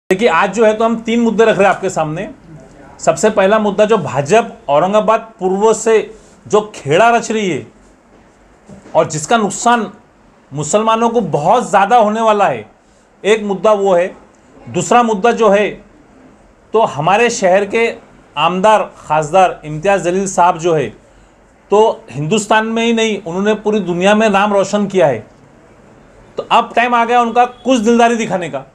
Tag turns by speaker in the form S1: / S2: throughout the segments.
S1: देखिए आज जो है तो हम तीन मुद्दे रख रहे हैं आपके सामने। सबसे पहला मुद्दा जो भाजपा औरंगाबाद पूर्व से जो खेड़ा रच रही है और जिसका नुकसान मुसलमानों को बहुत ज़्यादा होने वाला है, एक मुद्दा वो है। दूसरा मुद्दा जो है तो हमारे शहर के आमदार खासदार इम्तियाज़ जलील साहब जो है तो हिंदुस्तान में ही नहीं, उन्होंने पूरी दुनिया में नाम रोशन किया है। तो अब टाइम आ गया उनका कुछ दिलदारी दिखाने का,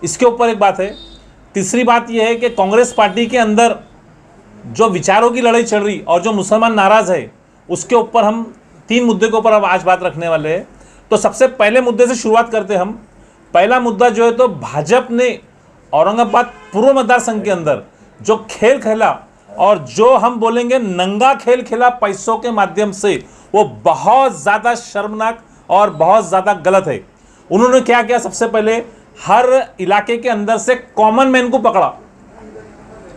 S1: इसके ऊपर एक बात है। तीसरी बात यह है कि कांग्रेस पार्टी के अंदर जो विचारों की लड़ाई चल रही और जो मुसलमान नाराज़ है, उसके ऊपर हम तीन मुद्दे के ऊपर अब आज बात रखने वाले हैं। तो सबसे पहले मुद्दे से शुरुआत करते हैं हम। पहला मुद्दा जो है तो भाजपा ने औरंगाबाद पूर्व मतदार संघ के अंदर जो खेल खेला और जो हम बोलेंगे नंगा खेल खेला पैसों के माध्यम से, वो बहुत ज़्यादा शर्मनाक और बहुत ज़्यादा गलत है। उन्होंने क्या किया, सबसे पहले हर इलाके के अंदर से कॉमन मैन को पकड़ा,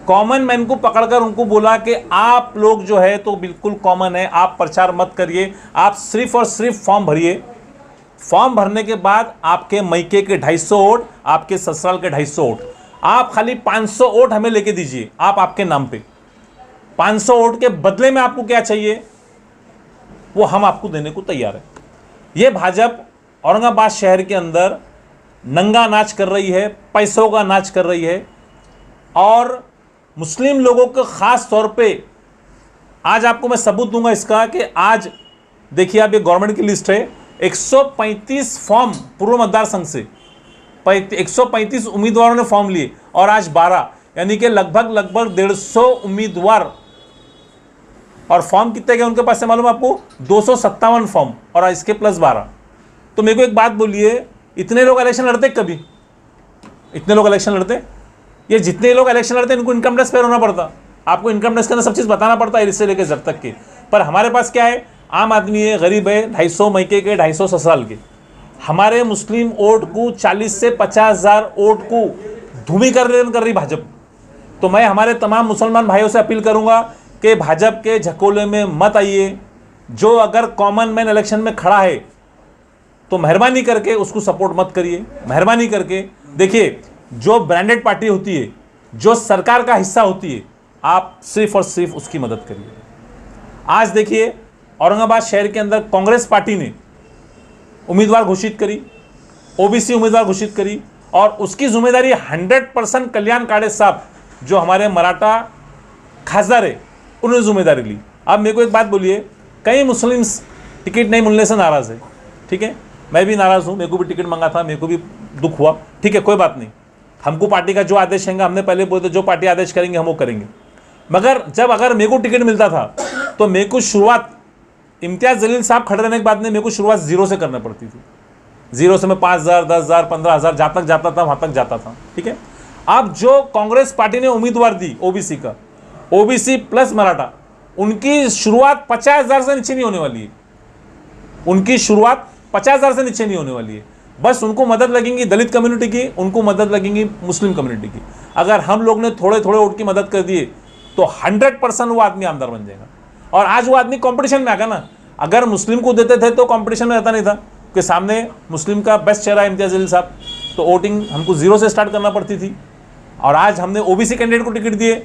S1: कॉमन मैन को पकड़कर उनको बोला कि आप लोग जो है तो बिल्कुल कॉमन है, आप प्रचार मत करिए, आप सिर्फ और सिर्फ फॉर्म भरिए। फॉर्म भरने के बाद आपके मैके के 250 वोट, आपके ससुराल के 250 वोट, आप खाली 500 वोट हमें लेके दीजिए, आप आपके नाम पे 500 वोट के बदले में आपको क्या चाहिए वो हम आपको देने को तैयार है। ये भाजपा औरंगाबाद शहर के अंदर नंगा नाच कर रही है, पैसों का नाच कर रही है और मुस्लिम लोगों को ख़ास तौर पे आज आपको मैं सबूत दूंगा इसका कि आज देखिए आप, ये गवर्नमेंट की लिस्ट है, 135 फॉर्म पूर्व मतदार संघ से 135 उम्मीदवारों ने फॉर्म लिए और आज 12, यानी कि लगभग 150 उम्मीदवार। और फॉर्म कितने गए उनके पास से मालूम आपको, 257 फॉर्म और इसके प्लस 12। तो मेरे को एक बात बोलिए, इतने लोग इलेक्शन लड़ते कभी? इतने लोग इलेक्शन लड़ते? ये जितने लोग इलेक्शन लड़ते हैं इनको इनकम टैक्स पेयर होना पड़ता, आपको इनकम टैक्स के अंदर सब चीज़ बताना पड़ता है इससे लेकर जब तक के। पर हमारे पास क्या है, आम आदमी है, गरीब है, 250 मैके के 250 ससुराल के। हमारे मुस्लिम वोट को 40 से 50,000 वोट को ध्रुवीकरण कर रही भाजपा। तो मैं हमारे तमाम मुसलमान भाइयों से अपील करूंगा कि भाजपा के झकोले में मत आइए। जो अगर कॉमन मैन इलेक्शन में खड़ा है तो मेहरबानी करके उसको सपोर्ट मत करिए, मेहरबानी करके। देखिए जो ब्रांडेड पार्टी होती है, जो सरकार का हिस्सा होती है, आप सिर्फ और सिर्फ उसकी मदद करिए। आज देखिए औरंगाबाद शहर के अंदर कांग्रेस पार्टी ने उम्मीदवार घोषित करी, ओबीसी उम्मीदवार घोषित करी और उसकी जिम्मेदारी 100% कल्याण काड़े साहब जो हमारे मराठा खासदार है उन्होंने जिम्मेदारी ली। अब मेरे को एक बात बोलिए, कई मुस्लिम्स टिकट नहीं मिलने से नाराज़ है, ठीक है, मैं भी नाराज़ हूँ, मेरे को भी टिकट मांगा था, मेरे को भी दुख हुआ, ठीक है, कोई बात नहीं। हमको पार्टी का जो आदेश है, हमने पहले बोले जो पार्टी आदेश करेंगे हम वो करेंगे। मगर जब अगर मेरे को टिकट मिलता था तो मेरे को शुरुआत इम्तियाज़ जलील साहब खड़े रहने के बाद में मेरे को शुरुआत 0 से करनी पड़ती थी। 0 से मैं 5,000, 10,000, 15,000 जहाँ तक जाता था वहाँ तक जाता था, ठीक है। अब जो कांग्रेस पार्टी ने उम्मीदवार दी ओबीसी का, ओबीसी प्लस मराठा, उनकी शुरुआत 50,000 से नीचे नहीं होने वाली है। उनकी शुरुआत 50,000 से नीचे नहीं होने वाली है। बस उनको मदद लगेंगी दलित कम्युनिटी की, उनको मदद लगेंगी मुस्लिम कम्युनिटी की। अगर हम लोग ने थोड़े थोड़े वोट की मदद कर दिए तो 100% वो आदमी आमदार बन जाएगा। और आज वो आदमी कंपटीशन में आ गया ना। अगर मुस्लिम को देते थे तो कंपटीशन में रहता नहीं था कि सामने मुस्लिम का बेस्ट चेहरा इम्तियाज़ जलील साहब, तो वोटिंग हमको 0 से स्टार्ट करना पड़ती थी। और आज हमने ओबीसी कैंडिडेट को टिकट दिए,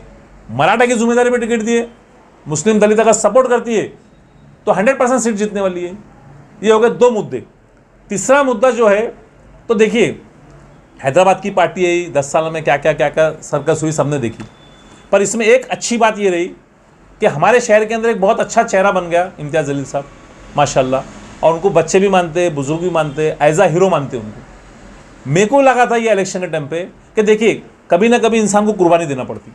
S1: मराठा की जिम्मेदारी पर टिकट दिए, मुस्लिम दलित अगर सपोर्ट करती है तो 100% सीट जीतने वाली है। ये हो गए 2 मुद्दे। तीसरा मुद्दा जो है तो देखिए हैदराबाद की पार्टी है, 10 साल में क्या क्या क्या क्या सर्कस हुई सबने देखी। पर इसमें एक अच्छी बात ये रही कि हमारे शहर के अंदर एक बहुत अच्छा चेहरा बन गया इम्तियाज़ जलील साहब, माशाल्लाह। और उनको बच्चे भी मानते, बुजुर्ग भी मानते, एज अ हीरो मानते उनको। मेरे को लगा था ये इलेक्शन के टाइम पे कि देखिए कभी ना कभी इंसान को कुर्बानी देना पड़ती।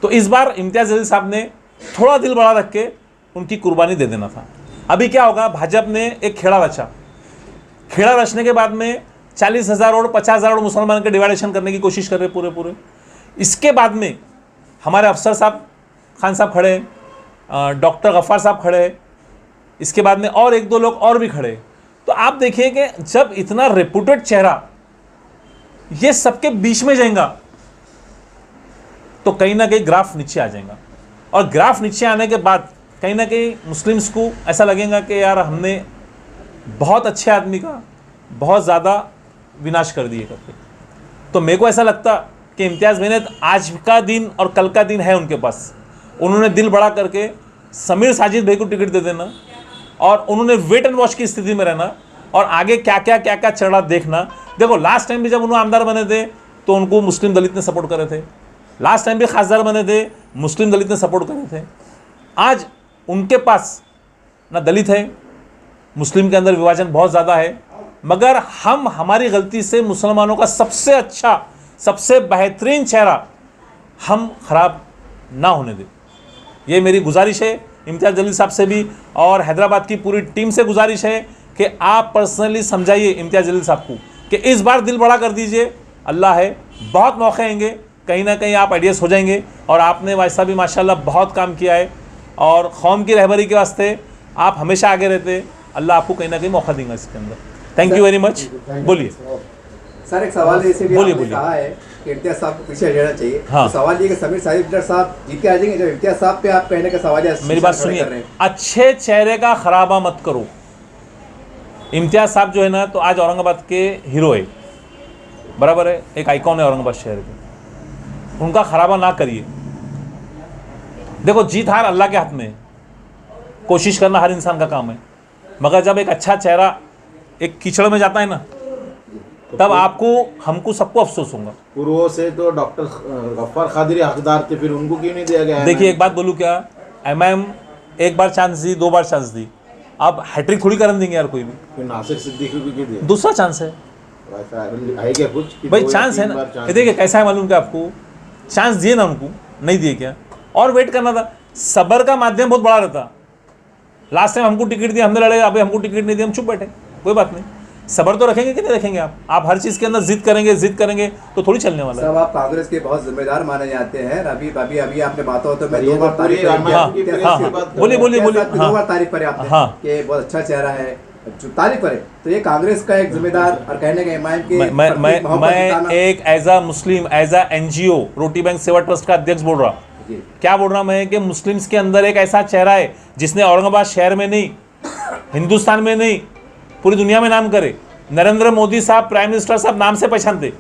S1: तो इस बार इम्तियाज़ जलील साहब ने थोड़ा दिल बड़ा रख के उनकी कुर्बानी दे देना था। अभी क्या होगा, भाजपा ने एक खेड़ा रचा, खेड़ा रचने के बाद में 40,000 और 50,000 और मुसलमान के डिवाइडेशन करने की कोशिश कर रहे पूरे। इसके बाद में हमारे अफसर साहब खान साहब खड़े हैं, डॉक्टर गफ्फार साहब खड़े हैं, इसके बाद में और 1-2 लोग और भी खड़े। तो आप देखिए कि जब इतना रेपुटेड चेहरा ये सबके बीच में जाएगा तो कहीं ना कहीं ग्राफ नीचे आ जाएगा। और ग्राफ नीचे आने के बाद कहीं ना कहीं मुस्लिम्स को ऐसा लगेगा कि यार हमने बहुत अच्छे आदमी का बहुत ज़्यादा विनाश कर दिए करके। तो मेरे को ऐसा लगता कि इम्तियाज़ मेहनत आज का दिन और कल का दिन है उनके पास। उन्होंने दिल बड़ा करके समीर साजिद भाई को टिकट दे देना और उन्होंने वेट एंड वॉच की स्थिति में रहना और आगे क्या क्या चढ़ा देखना। देखो लास्ट टाइम भी जब उन्होंने आमदार बने थे तो उनको मुस्लिम दलित ने सपोर्ट करे थे, लास्ट टाइम भी खासदार बने थे मुस्लिम दलित ने सपोर्ट करे थे। आज उनके पास ना दलित है, मुस्लिम के अंदर विभाजन बहुत ज़्यादा है, मगर हम हमारी गलती से मुसलमानों का सबसे अच्छा सबसे बेहतरीन चेहरा हम खराब ना होने दें। ये मेरी गुजारिश है इम्तियाज़ जलील साहब से भी और हैदराबाद की पूरी टीम से गुजारिश है कि आप पर्सनली समझाइए इम्तियाज़ जलील साहब को कि इस बार दिल बड़ा कर दीजिए। अल्लाह है, बहुत मौके आएंगे, कहीं ना कहीं आप आइडियस हो जाएंगे। और आपने वैसा भी माशाल्लाह बहुत काम किया है और कौम की रहबरी के वास्ते आप हमेशा आगे रहते। अल्लाह आपको कहीं ना कहीं मौका देगा इसके अंदर। Thank you very much. बोलिए
S2: सर, एक सवाल जैसे भी
S1: बोलिए,
S2: आपने
S1: बोलिए।
S2: कहा है कि इम्तियाज साहब को पीछे हटाना चाहिए।
S1: हाँ।
S2: तो सवाल ये कि समीर साहिब साहब जीत के आ जाएंगे जब इम्तियाज साहब पे आप कहने का सवाल है।
S1: मेरी बात सुनिए, अच्छे चेहरे का खराबा मत करो। इम्तियाज साहब जो है ना तो आज औरंगाबाद के हीरो है, बराबर है, एक आइकॉन है औरंगाबाद शहर के, उनका खराबा ना करिए। देखो जीत हार अल्लाह के हाथ में है, कोशिश करना हर इंसान का काम है, मगर जब एक अच्छा चेहरा एक कीचड़ में जाता है ना तब आपको हमको सबको अफसोस होगा।
S3: पूर्वों से तो डॉक्टर गफ्फार कादरी हकदार थे, फिर उनको क्यों नहीं दिया गया?
S1: देखिए एक बात बोलूँ क्या, एमआईएम एक बार चांस दी, 2 बार चांस दी, अब हैट्रिक थोड़ी करने देंगे यार कोई भी।
S3: फिर नासिर सिद्दीकी को क्यों दिया?
S1: दूसरा चांस है
S3: वैसा है क्या कुछ कि
S1: भाई,
S3: 2 या
S1: चांस है
S3: 3
S1: ना।
S3: बार चांस
S1: ये देखिए कैसा है मालूम क्या आपको, चांस दिए ना उनको, नहीं दिए क्या, और वेट करना था। सबर का माध्यम बहुत बड़ा रहता। लास्ट टाइम हमको टिकट दिया, हमने लड़े, अभी हमको टिकट नहीं दिया, हम चुप बैठे, कोई बात नहीं। सबर तो रखेंगे कि नहीं रखेंगे आप हर चीज़ के अंदर जिद करेंगे तो थोड़ी चलने वाला है।
S2: सब आप कांग्रेस के बहुत जिम्मेदार माने जाते हैं। अभी आपने बातों तो मैं
S3: ये
S2: 2 बार
S3: तो पूरी
S2: तारीफ करी।
S3: रामायण की
S2: इम्तियाज
S3: प्रेस
S2: साहब
S3: की बात कर
S1: बोलिए,
S3: रहे हैं।
S1: बोलिए।
S2: इम्तियाज साहब की 2 बार तारीफ करे आपने
S1: हाँ।
S2: कि बहुत अच्छा चेहरा है, जो तारीफ करे। तो ये कांग्रेस का एक जिम्मेदार और कहने के इमाम के
S1: मैं एक as a Muslim, as a NGO Roti bank Seva trust का अध्यक्ष बोल रहा। क्या बोल रहा मैं कि मुस्लिम्स के अंदर एक ऐसा चेहरा है जिसने औरंगाबाद शहर में नहीं, हिंदुस्तान में नहीं, पूरी दुनिया में नाम करे। नरेंद्र मोदी साहब, प्राइम मिनिस्टर साहब नाम से पहचानते,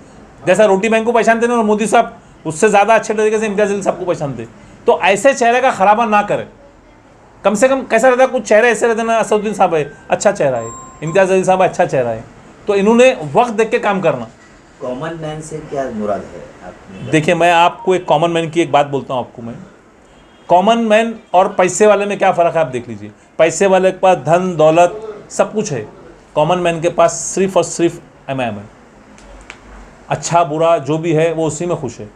S1: जैसा रोटी बैंक को पहचानते ना, और मोदी साहब उससे ज़्यादा अच्छे तरीके से इम्तियाज़ जलील साहब को पहचानते। तो ऐसे चेहरे का खराबा ना करे। कम से कम कैसा रहता है, कुछ चेहरे ऐसे रहते ना, असदुद्दीन साहब है अच्छा चेहरा है, इम्तियाज़ जलील साहब अच्छा चेहरा है, तो इन्होंने वक्त देख के काम करना।
S4: कॉमन मैन से क्या मुराद है आपने?
S1: देखिए मैं आपको एक कॉमन मैन की एक बात बोलता हूँ आपको मैं, कॉमन मैन और पैसे वाले में क्या फ़र्क है आप देख लीजिए। पैसे वाले के पास धन दौलत सब कुछ है, कॉमन मैन के पास सिर्फ और सिर्फ एमआईएम है। अच्छा बुरा जो भी है वो उसी में खुश है।